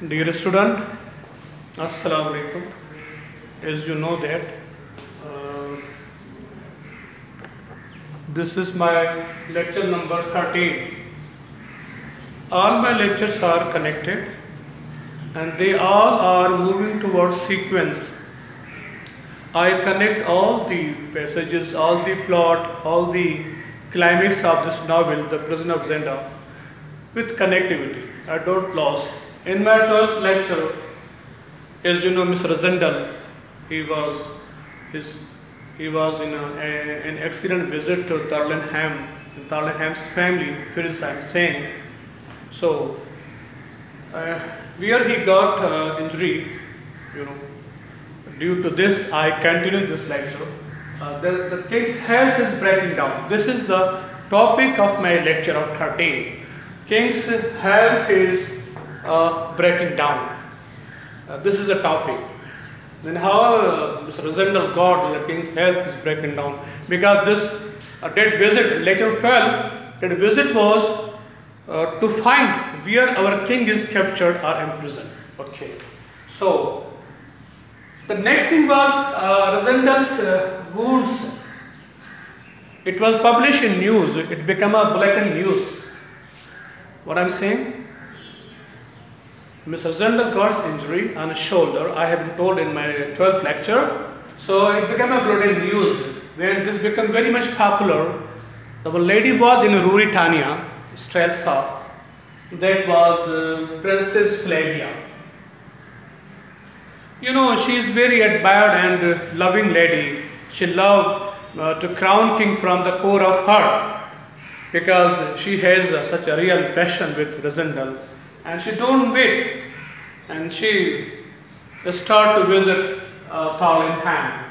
Dear student, Assalamu alaikum. As you know that uh, this is my lecture number 13. All my lectures are connected and they all are moving towards sequence. I connect all the passages, all the plot, all the climax of this novel, The Prison of Zenda, with connectivity. I don't lose. In my 12th lecture, as you know, Mr. Zendel, he was in an accident visit to Tarlenham, Tarlenham's family, Firisheim, saying. So, where he got injury, you know, due to this, I continue this lecture. The king's health is breaking down. This is the topic of my lecture of 13. King's health is breaking down. This is the topic. Then how Mr. Zendel got the king's health is breaking down? Because this that visit, lecture 12, that visit was to find where our king is captured or imprisoned. Okay. So, the next thing was Zendel's wounds. It was published in news. It became a blatant news. What I'm saying? Mr. Zendel got injury on his shoulder. I have been told in my 12th lecture. So it became a blatant news. When this became very much popular, the lady was in Ruritania, Strelsa. That was Princess Flavia. You know, she is very admired and loving lady. She loved to crown king from the core of her because she has such a real passion with Zendel, and she don't wait, and she start to visit Tarlenham.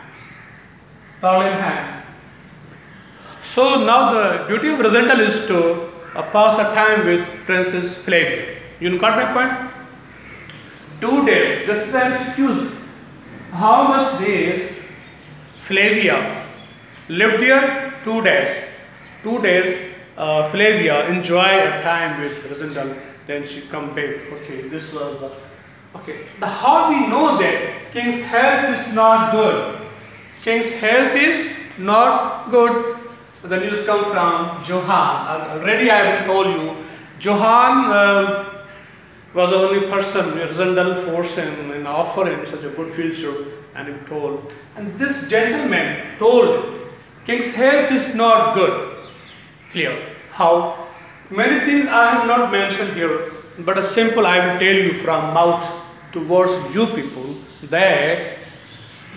So now the duty of Zendel is to pass a time with Princess Flavia. You got my point? 2 days. This is an excuse. How much days Flavia lived there? 2 days. 2 days. Flavia enjoy a time with Zendel. Then she come back. Okay, this was the. Okay. How we know that king's health is not good? King's health is not good. The news comes from Johann. Already I have told you. Johann was the only person where Zendel forced him and offered him such a good future, and he told. And this gentleman told, king's health is not good. Clear. How? Many things I have not mentioned here, but a simple I will tell you from mouth towards you people that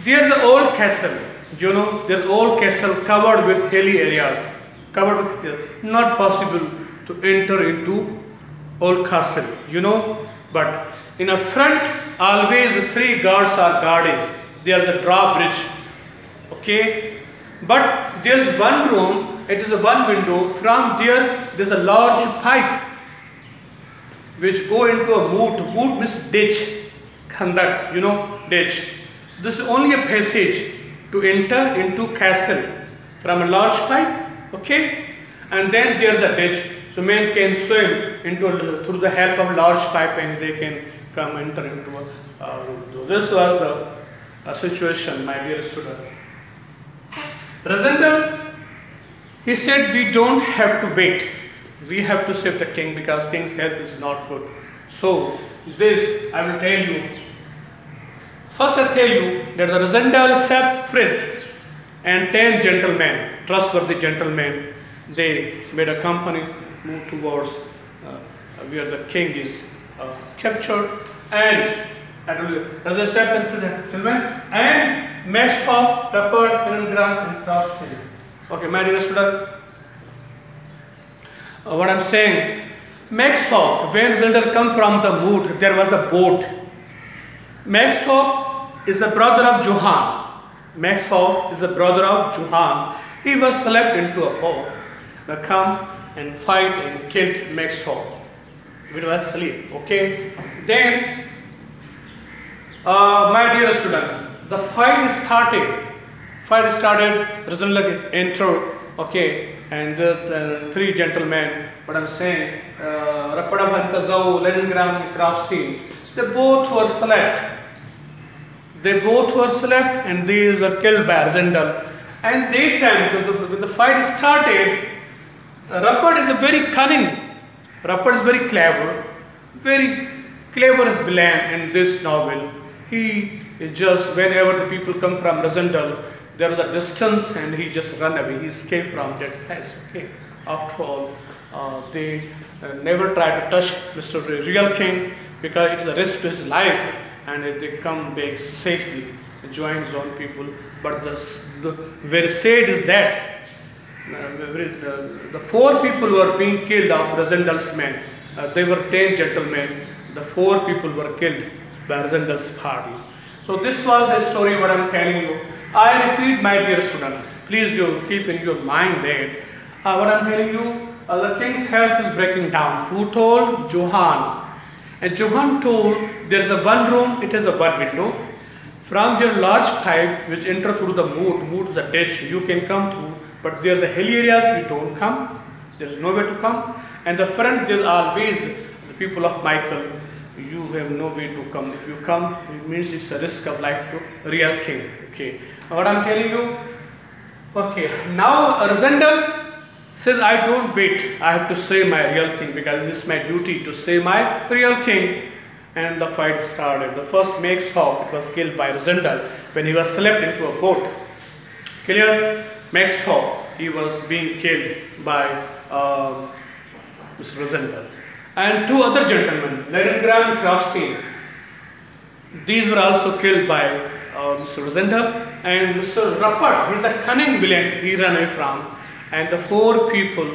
there is an old castle. You know, there is an old castle covered with hilly areas. Covered with hills. Not possible to enter into old castle, you know, but in a front always 3 guards are guarding. There is a drawbridge, okay, but there is one room, it is a one window. From there is a large pipe which go into a moat. Moat means ditch, khandak, you know, ditch. This is only a passage to enter into castle from a large pipe, okay, and then there is a ditch. So men can swim into through the help of large pipe, and they can come enter into a room. So this was the situation, my dear student. Zendel, he said, we don't have to wait. We have to save the king because king's health is not good. So this I will tell you. First I tell you that the Zendel set Frisk and 10 gentlemen, trustworthy gentlemen, they made a company move towards where the king is captured, and as I said, gentlemen, and Maxhoff, Rupert, Pilgrim, and Crossfield. Okay, my dear student, what I'm saying, Maxhoff, when Zendel come from the mood, there was a boat. Maxhoff is a brother of Johann. Maxhoff is a brother of Johann. He was selected into a boat. They come and fight and killed Maxhoff. It was asleep. Okay. Then, my dear student, the fight started. Zendel entered okay, and the three gentlemen, what I'm saying, Rapada Bantazau, Leningram, Krafstein, they both were slept. They both were slept and these were killed by Arzendal. And they time, when the fight started, Rappert is a very cunning, Rappert is very clever villain in this novel. He is just, whenever the people come from Arzendal, there was a distance and he just run away, he escaped from that place, okay. After all, they never try to touch Mr. Real King because it is a risk to his life, and they come back safely, join his own people. But the very sad is that the four people were being killed of Arzendal's men. They were 10 gentlemen. The 4 people were killed by Arzendal's party. So this was the story what I am telling you. I repeat, my dear student, please do keep in your mind that what I am telling you, the king's health is breaking down. Who told? Johann. And Johann told there is a one room, it is a one window. From their large pipe which enter through the moat is a ditch, you can come through, but there's a hilly areas you don't come, there's nowhere to come. And the front there's always the people of Michael, you have no way to come. If you come, it means it's a risk of life to Real King. Okay. What I'm telling you, okay, now Arzendal says, I don't wait, I have to save my real king because it is my duty to save my real king. And the fight started. The first Maxhoff, it was killed by Arzendal when he was slept into a boat. Clear? Maxhoff, he was being killed by Mr. Arzendal. And 2 other gentlemen, Leningram and Krafstein, these were also killed by Mr. Arzendal. And Mr. Rappert, he is a cunning villain, he ran away from. And the 4 people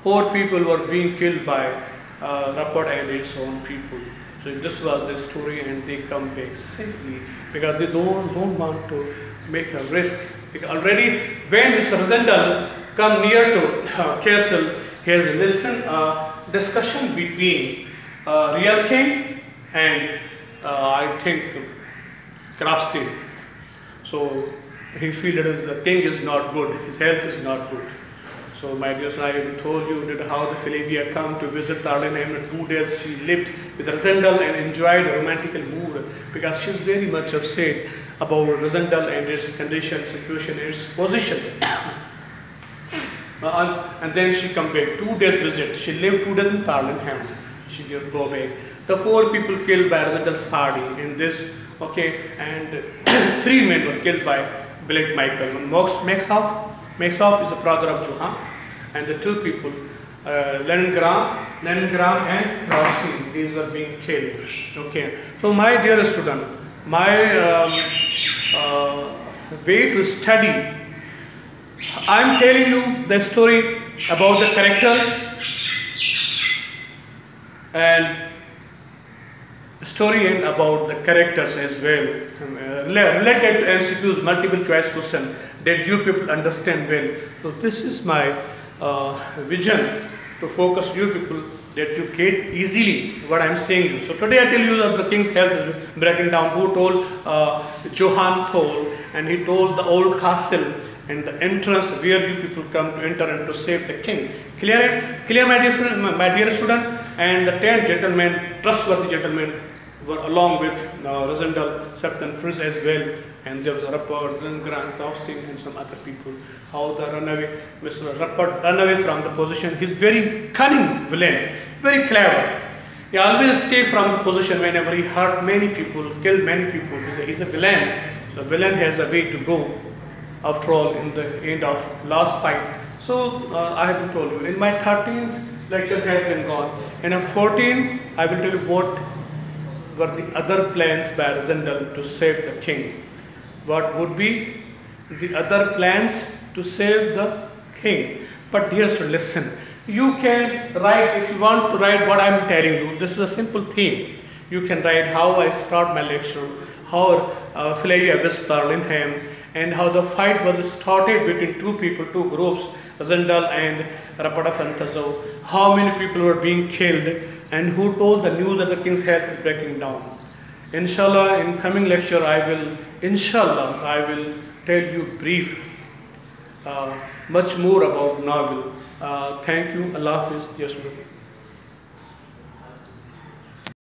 were being killed by Rappert and his own people. So this was the story, and they come back safely because they don't want to make a risk. Because already when Mr. Arzendal come near to castle, he has listened discussion between Real King and I think Krafstein. So he feels that the king is not good, his health is not good. So my dear son, I told you that how the Flavia come to visit Arlenheim, and 2 days she lived with Arzendal and enjoyed a romantic mood because she is very much upset about Arzendal and its condition, situation, its position. And then she come back, 2 days visit. She lived 2 days in Arlenheim. She did go back. The 4 people killed by Arzendal's party in this, okay, and 3 men were killed by Black Michael. Maxhoff is a brother of Johann, and the 2 people, Leningram and Krafstein, these were being killed. Okay. So my dear student, my way to study, I am telling you the story about the character and story and about the characters as well. Related to MCQ's multiple choice question that you people understand well. So this is my vision to focus you people that you get easily what I am saying you. So today I tell you that the king's health is breaking down. Who told? Johann told, and he told the old castle and the entrance where you people come to enter and to save the king. Clear my dear student? And the 10 gentlemen, trustworthy gentlemen, were along with Arzendal, Septon Fritz as well, and there was Rappert, Leningram, Krafstein, and some other people. How the runaway, Mr. Rappert ran away from the position. He's very cunning villain, very clever. He always stay from the position whenever he hurt many people, killed many people. He's a villain. So villain has a way to go. After all, in the end of last fight. So I have told you, in my 13th lecture has been gone. In a 14th, I will tell you what were the other plans by Arzendal to save the king. What would be the other plans to save the king? But dear students, listen. You can write, if you want to write what I am telling you, this is a simple theme. You can write how I start my lecture, how Flavia visited Arlenheim, and how the fight was started between 2 people, 2 groups, Arzendal and Rappert of Antazau, how many people were being killed, and who told the news that the king's health is breaking down. Inshallah, in coming lecture, I will tell you brief much more about novel. Thank you. Allah Hafiz. Yes,